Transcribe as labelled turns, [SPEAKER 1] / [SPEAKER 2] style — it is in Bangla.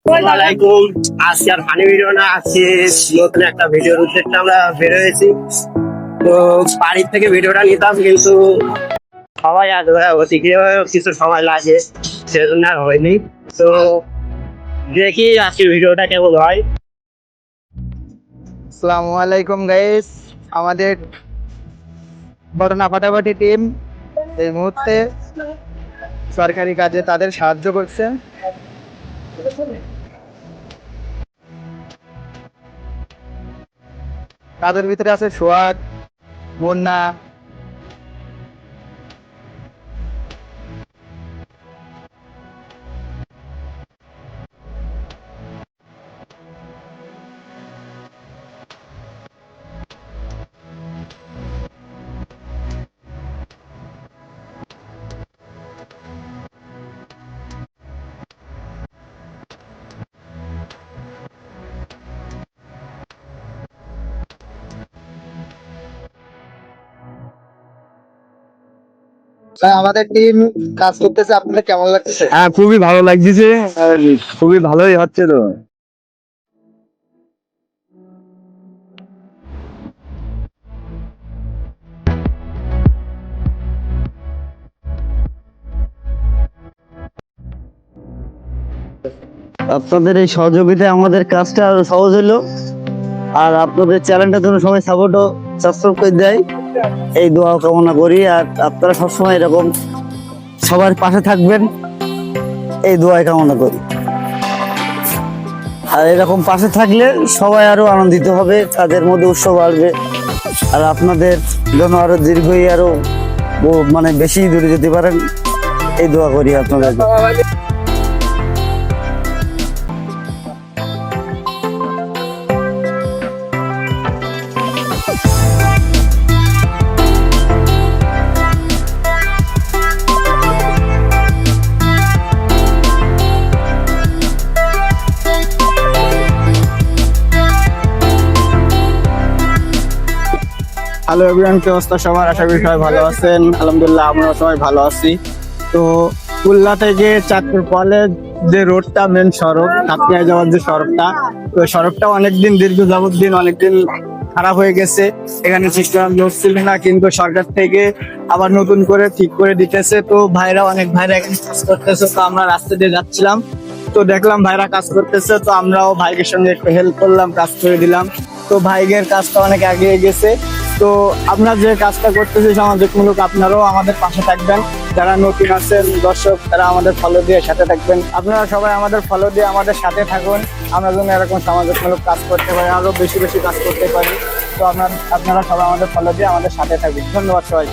[SPEAKER 1] আসসালামাইকুম। আজকে আর ফানি ভিডিও না, আজকে নতুন একটা ভিডিওর উদ্দেশ্যে আমরা বের হয়েছি। তো বাড়ির থেকে ভিডিওটা নিতাম, কিন্তু সবাই আসবে ওদিকে কিছু সময় লাগে, সেজন্য আর হয়নি। তো দেখি আজকে ভিডিওটা কেমন হয়।
[SPEAKER 2] আসসালামু আলাইকুম গাইস, আমাদের ঘটনা ফাটাফাটি টিম এই মুহূর্তে সরকারি কাজে তাদের সাহায্য করছে। তাদের ভিতরে আছে সোহাগ, মুন্না, আমাদের টিম কাজ করতেছে। আপনাদের কেমন লাগছে?
[SPEAKER 3] হ্যাঁ, খুবই ভালো লাগছে, আর খুবই ভালোই হচ্ছে। তো আপনাদের এই সহযোগিতায় আমাদের কাজটা আরো সহজ হলো, আর আপনাদের চ্যানেলটা যেন সবাই সাপোর্ট ও সাবস্ক্রাইব করে দেয়, এই দোয়া কামনা করি। আর আপনারা সবসময় এরকম সবার পাশে থাকবেন, এই দোয়া কামনা করি। আর এরকম পাশে থাকলে সবাই আরো আনন্দিত হবে, তাদের মধ্যে উৎসব বাড়বে, আর আপনাদের জন্য আরো দীর্ঘই আরো মানে বেশি দূরে যেতে পারেন, এই দোয়া করি আপনাদের।
[SPEAKER 2] হ্যালো এভরিওয়ান, কি অবস্থা সবার? আশা করি সবাই ভালো আছেন। আলহামদুলিল্লাহ, আমরাও সবাই ভালো আছি। তো খুলনা থেকে চাঁদপুর কলেজ যে রোডটা, মেন সড়ক, কাপ্তাই যাওয়ার যে সড়কটা, তো সড়কটা অনেকদিন অনেকদিন খারাপ হয়ে গেছে। এখানে ঠিকঠাক লোক ছিল না, কিন্তু সরকার থেকে আবার নতুন করে ঠিক করে দিতেছে। তো অনেক ভাইরা এখানে কাজ করতেছে। তো আমরা রাস্তা দিয়ে যাচ্ছিলাম, তো দেখলাম ভাইরা কাজ করতেছে, তো আমরাও ভাইয়ের সঙ্গে একটু হেল্প করলাম, কাজ করে দিলাম। তো ভাইয়ের কাজটা অনেক এগিয়ে গেছে। তো আপনারা যে কাজটা করতেছি সমাজমূলক, আপনারাও আমাদের পাশে থাকবেন। যারা নতুন আছেন দর্শক, তারা আমাদের ফলো দিয়ে সাথে থাকবেন। আপনারা সবাই আমাদের ফলো দিয়ে আমাদের সাথে থাকুন, আমরা যেন এরকম সমাজমূলক কাজ করতে পারি, আরো বেশি বেশি কাজ করতে পারি। তো আপনারা সবাই আমাদের ফলো দিয়ে আমাদের সাথে থাকুন। ধন্যবাদ সবাই।